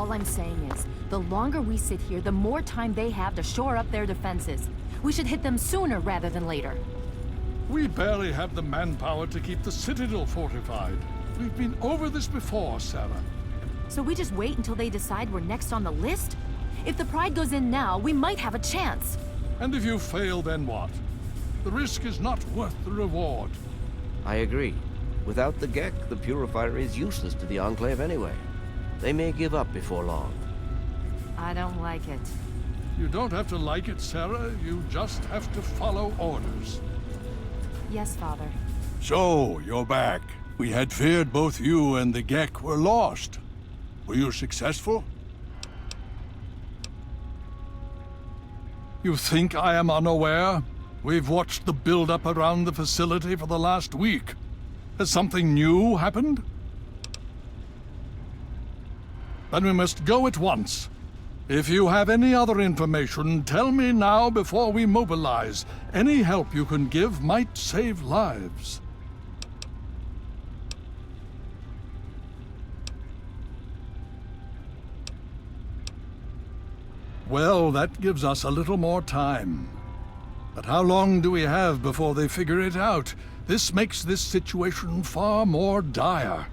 All I'm saying is, the longer we sit here, the more time they have to shore up their defenses. We should hit them sooner rather than later. We barely have the manpower to keep the Citadel fortified. We've been over this before, Sarah. So we just wait until they decide we're next on the list? If the Pride goes in now, we might have a chance. And if you fail, then what? The risk is not worth the reward. I agree. Without the Gek, the Purifier is useless to the Enclave anyway. They may give up before long. I don't like it. You don't have to like it, Sarah. You just have to follow orders. Yes, Father. So, you're back. We had feared both you and the Gek were lost. Were you successful? You think I am unaware? We've watched the build-up around the facility for the last week. Has something new happened? Then we must go at once. If you have any other information, tell me now before we mobilize. Any help you can give might save lives. Well, that gives us a little more time. But how long do we have before they figure it out? This makes this situation far more dire.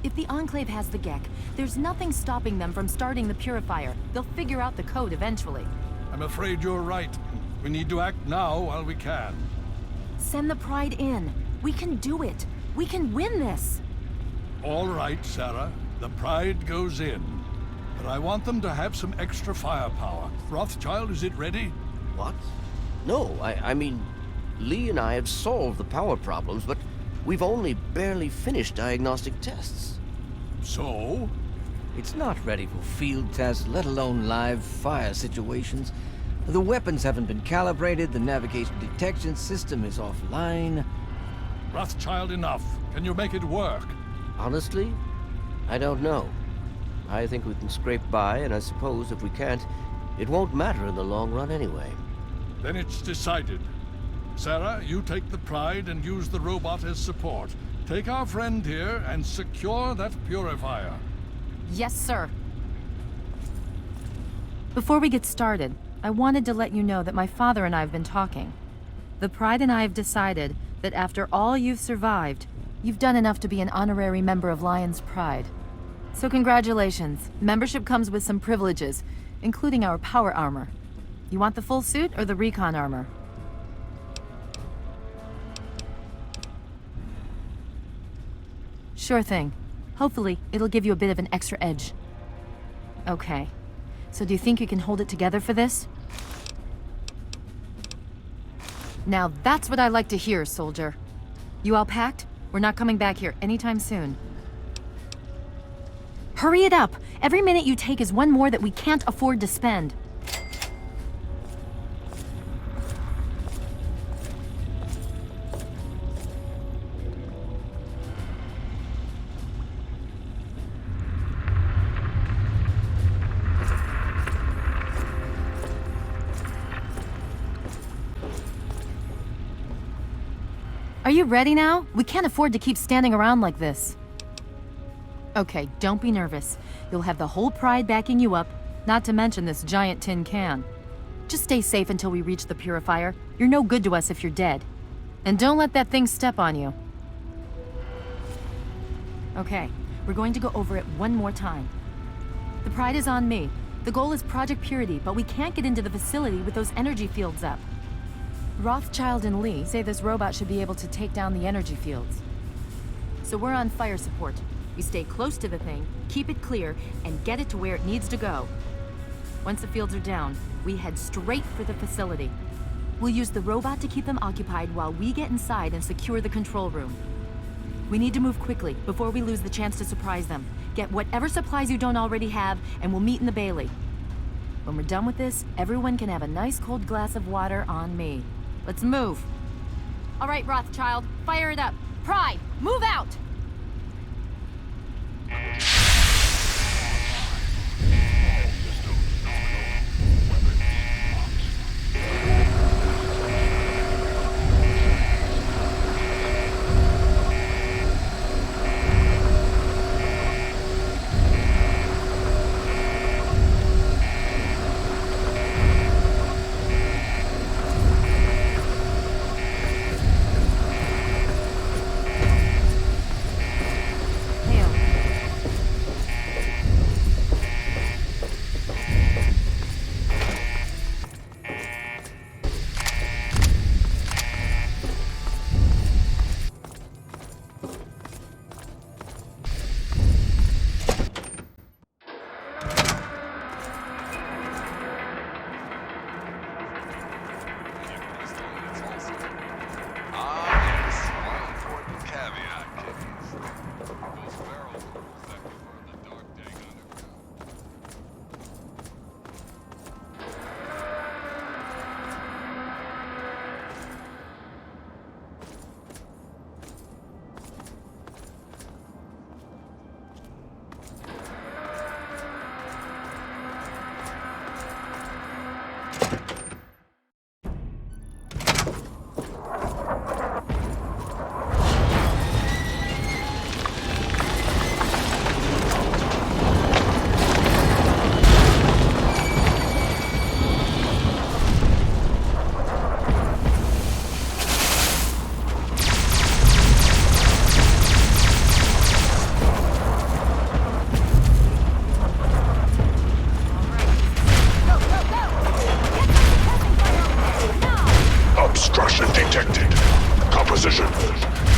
If the Enclave has the Gek, there's nothing stopping them from starting the Purifier. They'll figure out the code eventually. I'm afraid you're right. We need to act now while we can. Send the Pride in. We can do it. We can win this. All right, Sarah. The Pride goes in. But I want them to have some extra firepower. Rothschild, is it ready? What? No, I mean, Lee and I have solved the power problems, but we've only barely finished diagnostic tests. So? It's not ready for field tests, let alone live fire situations. The weapons haven't been calibrated, the navigation detection system is offline. Rothschild, enough. Can you make it work? Honestly, I don't know. I think we can scrape by, and I suppose if we can't, it won't matter in the long run anyway. Then it's decided. Sarah, you take the Pride and use the robot as support. Take our friend here and secure that Purifier. Yes, sir. Before we get started, I wanted to let you know that my father and I have been talking. The Pride and I have decided that after all you've survived, you've done enough to be an honorary member of Lion's Pride. So congratulations. Membership comes with some privileges, including our power armor. You want the full suit or the recon armor? Sure thing. Hopefully, it'll give you a bit of an extra edge. Okay. So do you think you can hold it together for this? Now that's what I like to hear, soldier. You all packed? We're not coming back here anytime soon. Hurry it up! Every minute you take is one more that we can't afford to spend. Are you ready now? We can't afford to keep standing around like this. Okay, don't be nervous. You'll have the whole Pride backing you up, not to mention this giant tin can. Just stay safe until we reach the Purifier. You're no good to us if you're dead. And don't let that thing step on you. Okay, we're going to go over it one more time. The Pride is on me. The goal is Project Purity, but we can't get into the facility with those energy fields up. Rothschild and Lee say this robot should be able to take down the energy fields. So we're on fire support. We stay close to the thing, keep it clear, and get it to where it needs to go. Once the fields are down, we head straight for the facility. We'll use the robot to keep them occupied while we get inside and secure the control room. We need to move quickly before we lose the chance to surprise them. Get whatever supplies you don't already have, and we'll meet in the Bailey. When we're done with this, everyone can have a nice cold glass of water on me. Let's move. All right, Rothschild, fire it up. Pride, move out!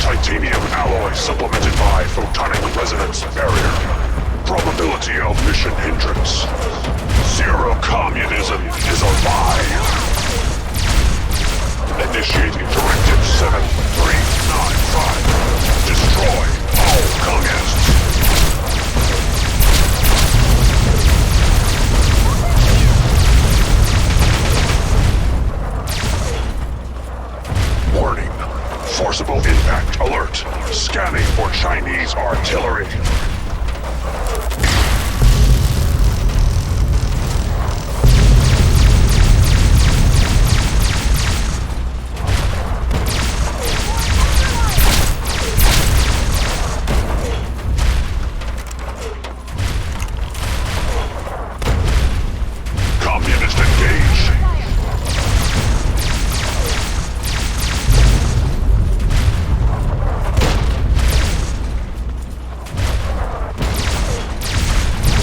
Titanium alloy supplemented by photonic resonance barrier. Probability of mission hindrance. Zero communism is a lie. Initiating Directive 7395. Destroy all communists. Warning. Forcible impact alert. Scanning for Chinese artillery. Communist engage.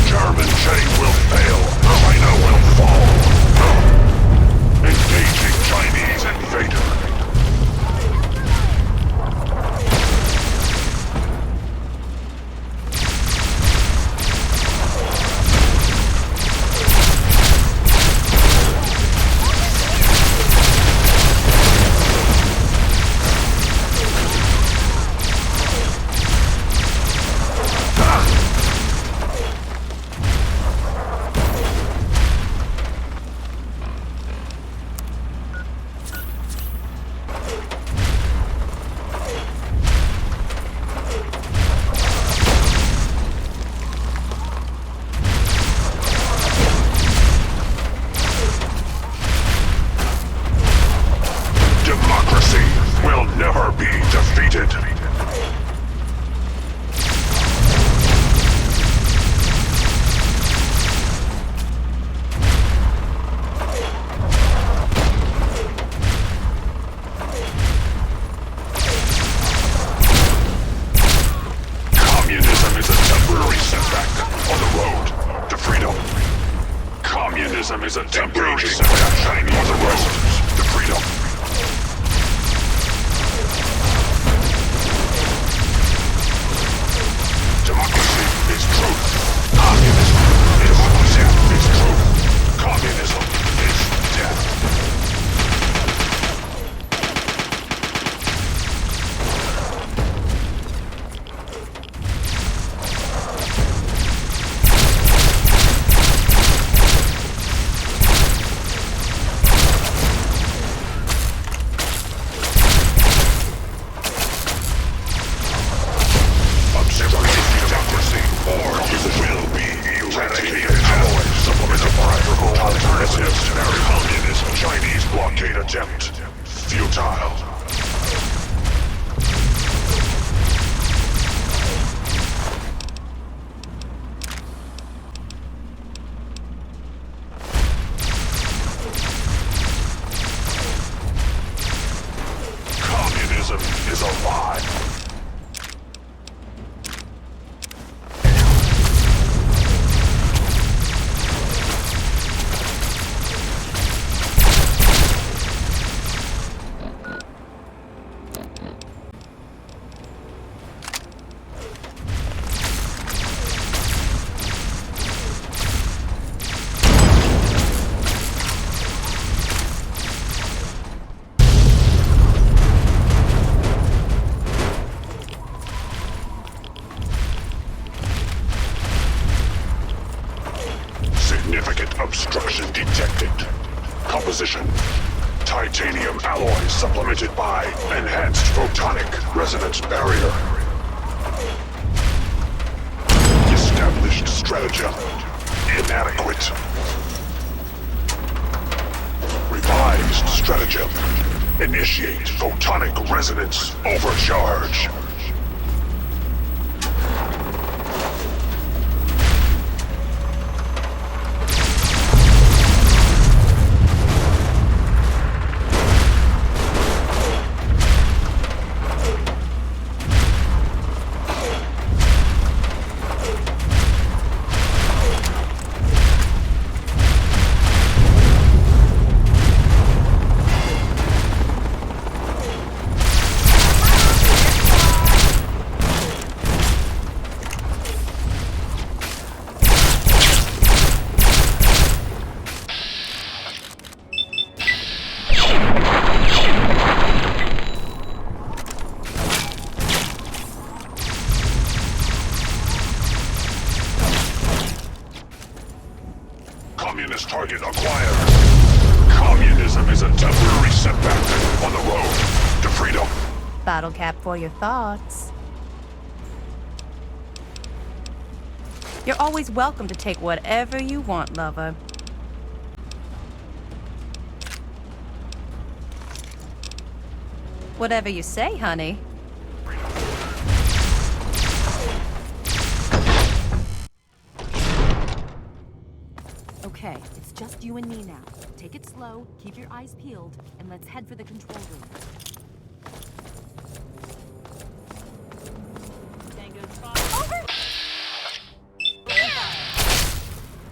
German chain will fail. China will fall. Engaging Chinese invader. Democracy will never be defeated. Communism is a temporary setback on the road to freedom. Communism is a temporary setback on the road to freedom. Democracy is truth. Communism is truth. Communism is death. Democracy, or it will be eradicated. Alloys supplemented by alternatives to communism. Chinese blockade attempt. Futile. Communism is a lie. Significant obstruction detected. Composition. Titanium alloy supplemented by enhanced photonic resonance barrier. Established stratagem. Inadequate. Revised stratagem. Initiate photonic resonance overcharge. Target acquired. Communism is a temporary setback on the road to freedom. Bottle cap for your thoughts. You're always welcome to take whatever you want, lover. Whatever you say, honey. Okay, it's just you and me now. Take it slow, keep your eyes peeled, and let's head for the control room.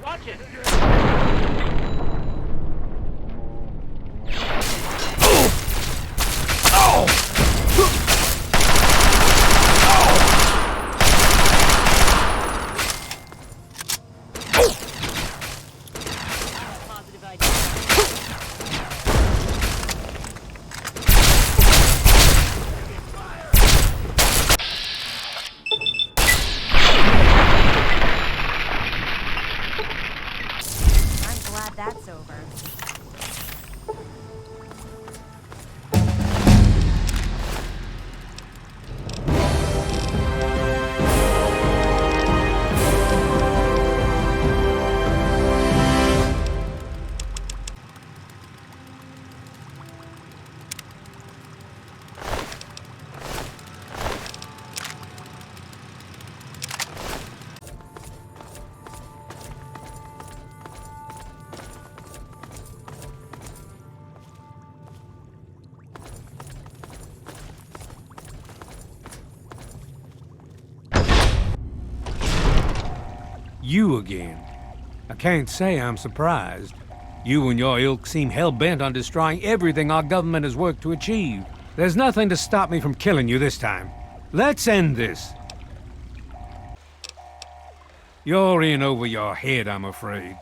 Watch it! I'm glad that's over. You again. I can't say I'm surprised. You and your ilk seem hell-bent on destroying everything our government has worked to achieve. There's nothing to stop me from killing you this time. Let's end this. You're in over your head, I'm afraid.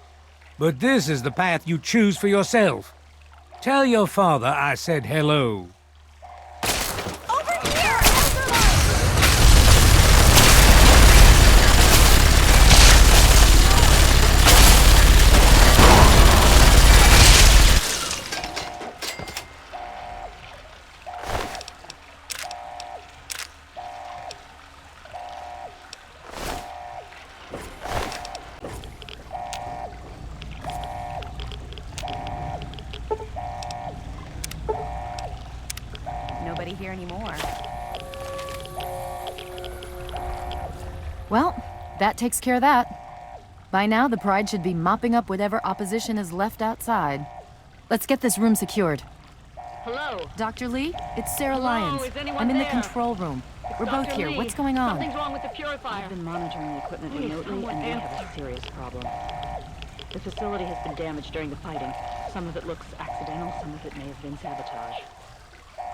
But this is the path you choose for yourself. Tell your father I said hello. Nobody here anymore. Well, that takes care of that. By now, the Pride should be mopping up whatever opposition is left outside. Let's get this room secured. Hello? Dr. Lee, it's Sarah Hello, Lyons. is anyone I'm in the there? control room. We're both Dr. here. Lee, What's going on? Something's wrong with the purifier. I've been monitoring the equipment Please, remotely, someone and we answer. have a serious problem. The facility has been damaged during the fighting. Some of it looks accidental, some of it may have been sabotage.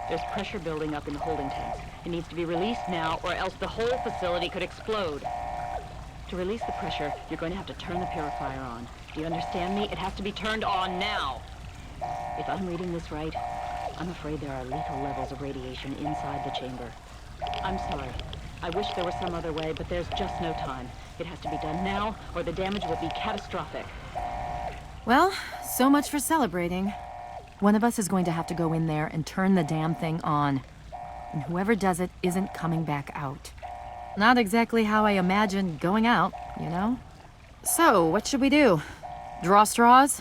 There's pressure building up in the holding tanks. It needs to be released now, or else the whole facility could explode. To release the pressure, you're going to have to turn the purifier on. Do you understand me? It has to be turned on now. If I'm reading this right, I'm afraid there are lethal levels of radiation inside the chamber. I'm sorry. I wish there was some other way, but there's just no time. It has to be done now, or the damage will be catastrophic. Well, so much for celebrating. One of us is going to have to go in there and turn the damn thing on. And whoever does it isn't coming back out. Not exactly how I imagined going out, you know? So, what should we do? Draw straws?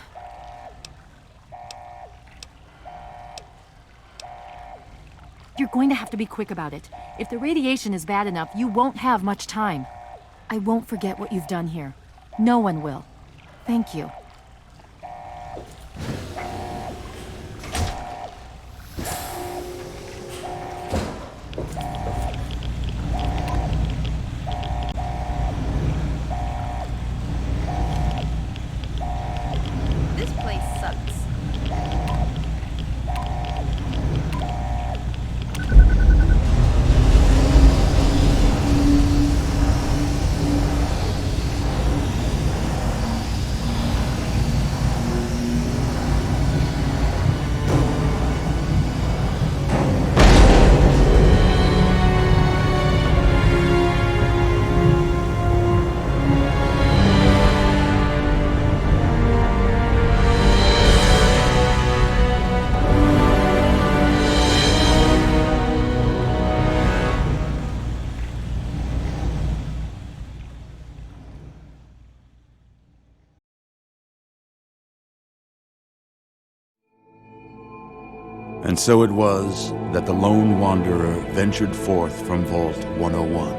You're going to have to be quick about it. If the radiation is bad enough, you won't have much time. I won't forget what you've done here. No one will. Thank you. This place sucks. And so it was that the lone wanderer ventured forth from Vault 101,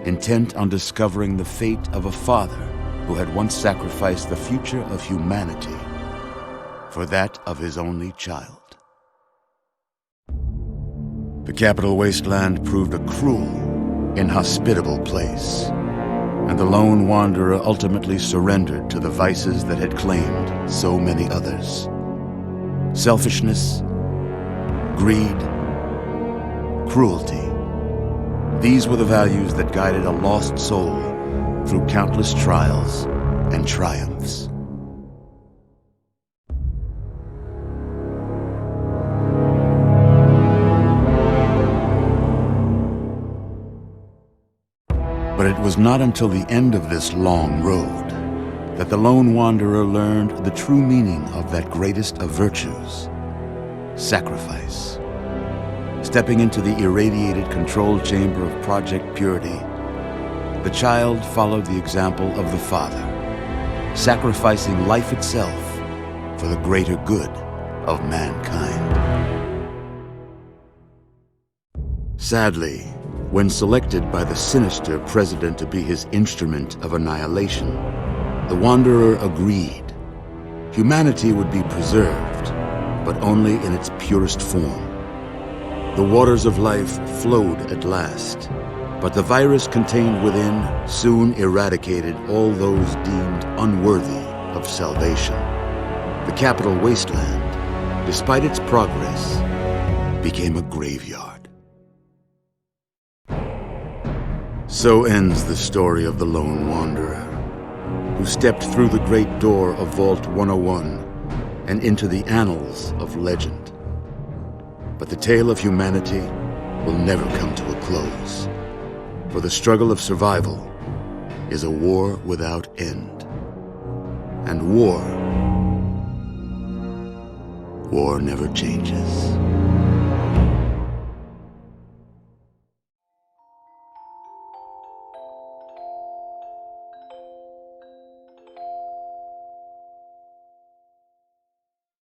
intent on discovering the fate of a father who had once sacrificed the future of humanity for that of his only child. The Capital Wasteland proved a cruel, inhospitable place, and the lone wanderer ultimately surrendered to the vices that had claimed so many others. Selfishness, greed, cruelty. These were the values that guided a lost soul through countless trials and triumphs. But it was not until the end of this long road that the lone wanderer learned the true meaning of that greatest of virtues, sacrifice. Stepping into the irradiated control chamber of Project Purity, the child followed the example of the father, sacrificing life itself for the greater good of mankind. Sadly, when selected by the sinister president to be his instrument of annihilation, the Wanderer agreed. Humanity would be preserved, but only in its purest form. The waters of life flowed at last, but the virus contained within soon eradicated all those deemed unworthy of salvation. The Capital Wasteland, despite its progress, became a graveyard. So ends the story of the lone wanderer, who stepped through the great door of Vault 101 and into the annals of legend. But the tale of humanity will never come to a close, for the struggle of survival is a war without end. And war never changes.